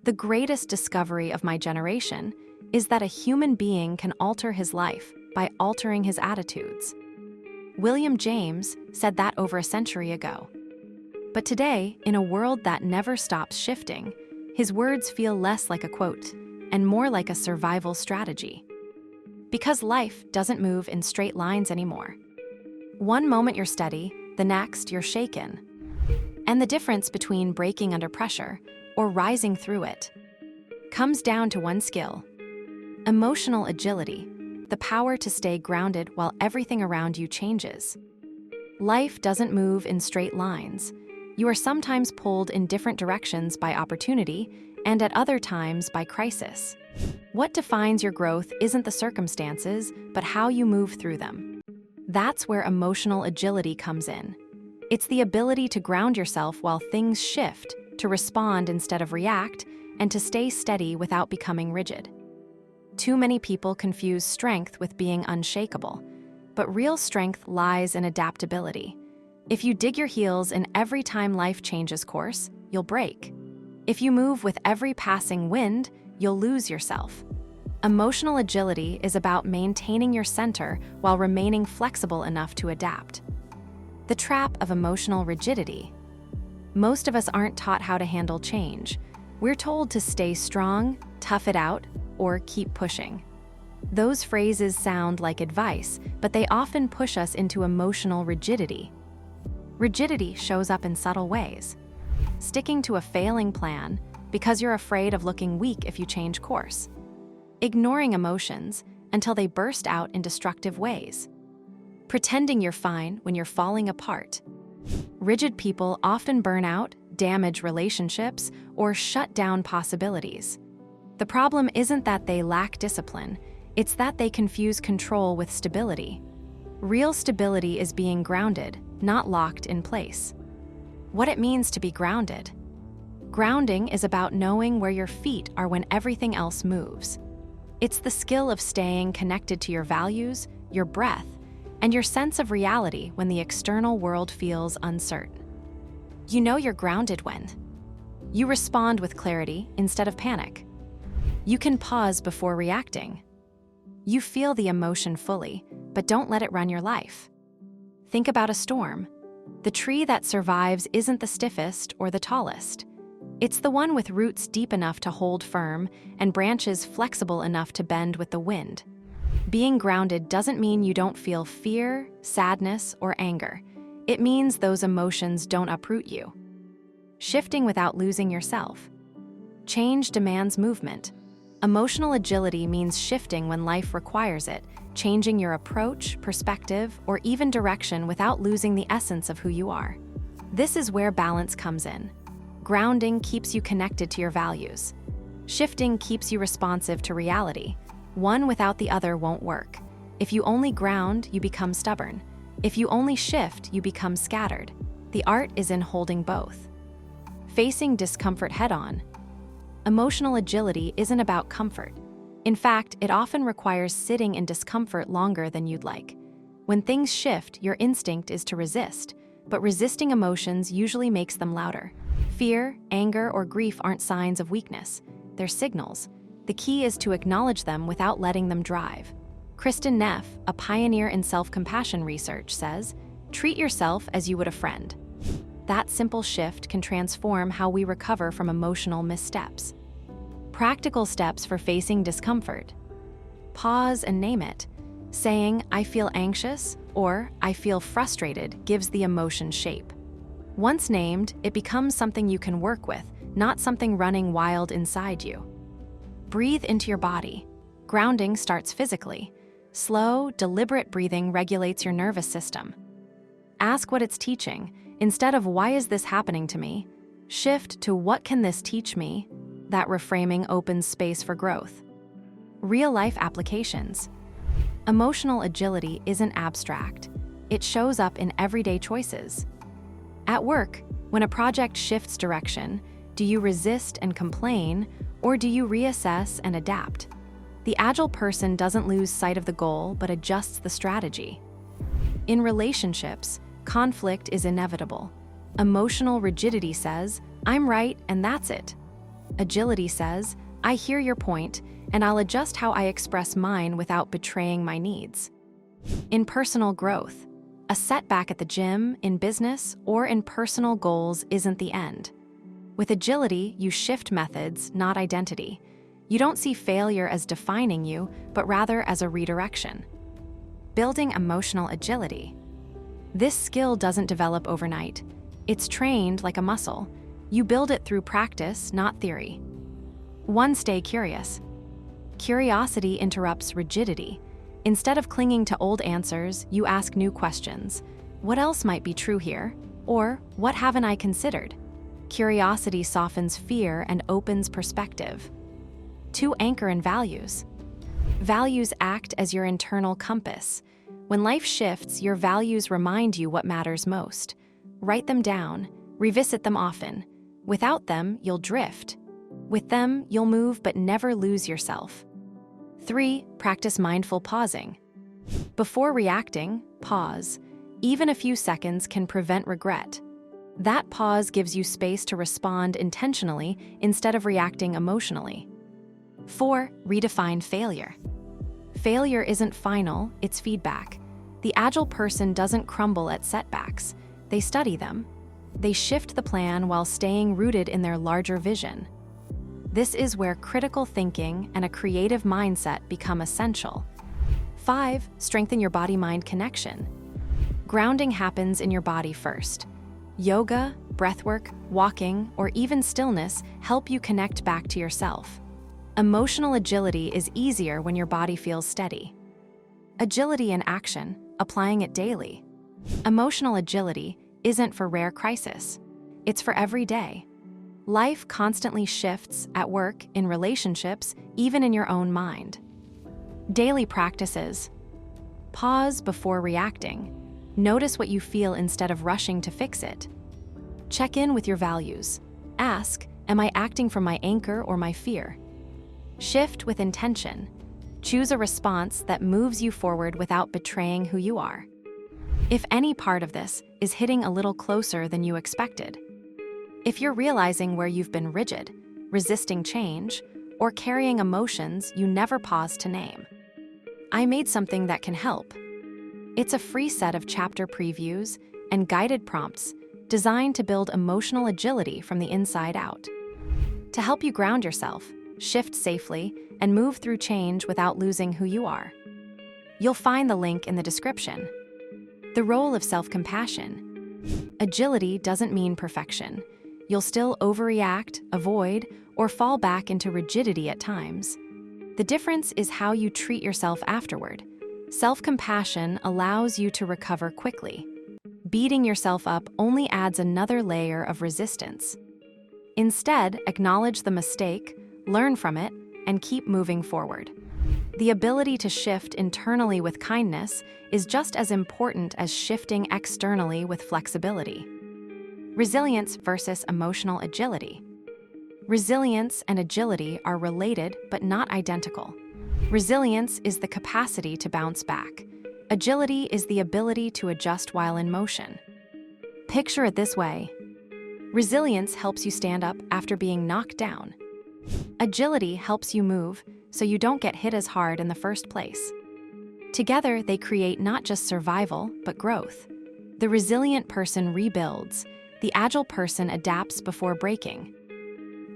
The greatest discovery of my generation is that a human being can alter his life by altering his attitudes. William James said that over a century ago. But today, in a world that never stops shifting, his words feel less like a quote and more like a survival strategy. Because life doesn't move in straight lines anymore. One moment you're steady, the next you're shaken. And the difference between breaking under pressure or rising through it comes down to one skill: emotional agility, the power to stay grounded while everything around you changes. Life doesn't move in straight lines. You are sometimes pulled in different directions by opportunity and at other times by crisis. What defines your growth isn't the circumstances, but how you move through them. That's where emotional agility comes in. It's the ability to ground yourself while things shift, to respond instead of react, and to stay steady without becoming rigid. Too many people confuse strength with being unshakable, but real strength lies in adaptability. If you dig your heels in every time life changes course, you'll break. If you move with every passing wind, you'll lose yourself. Emotional agility is about maintaining your center while remaining flexible enough to adapt. The trap of emotional rigidity. Most of us aren't taught how to handle change. We're told to stay strong, tough it out, or keep pushing. Those phrases sound like advice, but they often push us into emotional rigidity. Rigidity shows up in subtle ways. Sticking to a failing plan because you're afraid of looking weak if you change course. Ignoring emotions until they burst out in destructive ways. Pretending you're fine when you're falling apart. Rigid people often burn out, damage relationships, or shut down possibilities. The problem isn't that they lack discipline, it's that they confuse control with stability. Real stability is being grounded, not locked in place. What it means to be grounded. Grounding is about knowing where your feet are when everything else moves. It's the skill of staying connected to your values, your breath, and your sense of reality when the external world feels uncertain. You know you're grounded when you respond with clarity instead of panic. You can pause before reacting. You feel the emotion fully, but don't let it run your life. Think about a storm. The tree that survives isn't the stiffest or the tallest. It's the one with roots deep enough to hold firm and branches flexible enough to bend with the wind. Being grounded doesn't mean you don't feel fear, sadness, or anger. It means those emotions don't uproot you. Shifting without losing yourself. Change demands movement. Emotional agility means shifting when life requires it, changing your approach, perspective, or even direction without losing the essence of who you are. This is where balance comes in. Grounding keeps you connected to your values. Shifting keeps you responsive to reality. One without the other won't work. If you only ground, you become stubborn. If you only shift, you become scattered. The art is in holding both. Facing discomfort head-on. Emotional agility isn't about comfort. In fact, it often requires sitting in discomfort longer than you'd like. When things shift, your instinct is to resist, but resisting emotions usually makes them louder. Fear, anger, or grief aren't signs of weakness. They're signals. The key is to acknowledge them without letting them drive. Kristen Neff, a pioneer in self-compassion research, says, "Treat yourself as you would a friend." That simple shift can transform how we recover from emotional missteps. Practical steps for facing discomfort. Pause and name it. Saying, "I feel anxious," or "I feel frustrated," gives the emotion shape. Once named, it becomes something you can work with, not something running wild inside you. Breathe into your body. Grounding starts physically. Slow, deliberate breathing regulates your nervous system. Ask what it's teaching. Instead of "Why is this happening to me?" shift to "What can this teach me?" That reframing opens space for growth. Real-life applications. Emotional agility isn't abstract. It shows up in everyday choices. At work, when a project shifts direction, do you resist and complain, or do you reassess and adapt? The agile person doesn't lose sight of the goal, but adjusts the strategy. In relationships, conflict is inevitable. Emotional rigidity says, "I'm right and that's it." Agility says, I hear your point, and I'll adjust how I express mine without betraying my needs. In personal growth, a setback at the gym, in business, or in personal goals isn't the end. With agility, you shift methods, not identity. You don't see failure as defining you, but rather as a redirection. Building emotional agility. This skill doesn't develop overnight. It's trained like a muscle. You build it through practice, not theory. 1. Stay curious. Curiosity interrupts rigidity. Instead of clinging to old answers, you ask new questions. What else might be true here? Or, what haven't I considered? Curiosity softens fear and opens perspective. 2. Anchor in values. Values act as your internal compass. When life shifts, your values remind you what matters most. Write them down, revisit them often. Without them, you'll drift. With them, you'll move but never lose yourself. 3. Practice mindful pausing. Before reacting, pause. Even a few seconds can prevent regret. That pause gives you space to respond intentionally instead of reacting emotionally. 4. Redefine failure. Failure isn't final, it's feedback. The agile person doesn't crumble at setbacks. They study them. They shift the plan while staying rooted in their larger vision. This is where critical thinking and a creative mindset become essential. 5. Strengthen your body-mind connection. Grounding happens in your body first. Yoga, breathwork, walking, or even stillness help you connect back to yourself. Emotional agility is easier when your body feels steady. Agility in action, applying it daily. Emotional agility isn't for rare crisis. It's for every day. Life constantly shifts at work, in relationships, even in your own mind. Daily practices. Pause before reacting. Notice what you feel instead of rushing to fix it. Check in with your values. Ask, am I acting from my anchor or my fear? Shift with intention. Choose a response that moves you forward without betraying who you are. If any part of this is hitting a little closer than you expected, if you're realizing where you've been rigid, resisting change, or carrying emotions you never paused to name, I made something that can help. It's a free set of chapter previews and guided prompts designed to build emotional agility from the inside out. To help you ground yourself, shift safely, and move through change without losing who you are. You'll find the link in the description. The role of self-compassion. Agility doesn't mean perfection. You'll still overreact, avoid, or fall back into rigidity at times. The difference is how you treat yourself afterward. Self-compassion allows you to recover quickly. Beating yourself up only adds another layer of resistance. Instead, acknowledge the mistake, learn from it, and keep moving forward. The ability to shift internally with kindness is just as important as shifting externally with flexibility. Resilience versus emotional agility. Resilience and agility are related but not identical. Resilience is the capacity to bounce back. Agility is the ability to adjust while in motion. Picture it this way. Resilience helps you stand up after being knocked down. Agility helps you move so you don't get hit as hard in the first place. Together, they create not just survival, but growth. The resilient person rebuilds. The agile person adapts before breaking.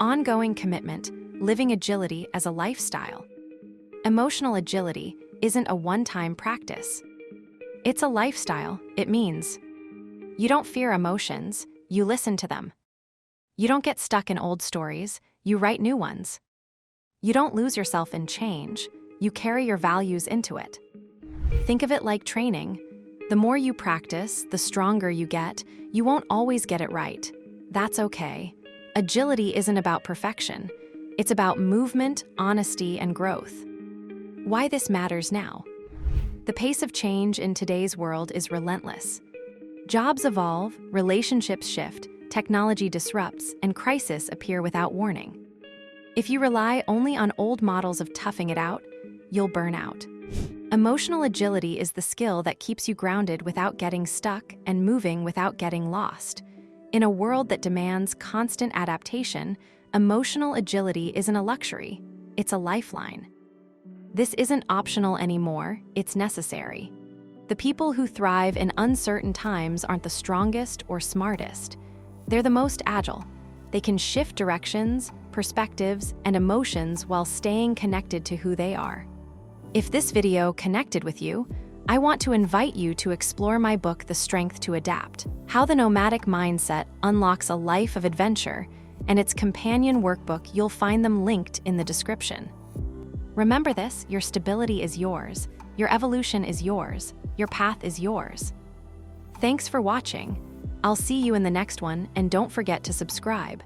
Ongoing commitment, living agility as a lifestyle. Emotional agility isn't a one-time practice. It's a lifestyle. It means you don't fear emotions, you listen to them. You don't get stuck in old stories, you write new ones. You don't lose yourself in change, you carry your values into it. Think of it like training. The more you practice, the stronger you get. You won't always get it right. That's okay. Agility isn't about perfection. It's about movement, honesty, and growth. Why this matters now. The pace of change in today's world is relentless. Jobs evolve, relationships shift, technology disrupts, and crises appear without warning. If you rely only on old models of toughing it out, you'll burn out. Emotional agility is the skill that keeps you grounded without getting stuck and moving without getting lost. In a world that demands constant adaptation, Emotional agility isn't a luxury, it's a lifeline. This isn't optional anymore, it's necessary. The people who thrive in uncertain times aren't the strongest or smartest. They're the most agile. They can shift directions, perspectives, and emotions while staying connected to who they are. If this video connected with you, I want to invite you to explore my book, The Strength to Adapt: How the Nomadic Mindset Unlocks a Life of Adventure, and its companion workbook. You'll find them linked in the description. Remember this: your stability is yours, your evolution is yours, your path is yours. Thanks for watching. I'll see you in the next one, and don't forget to subscribe.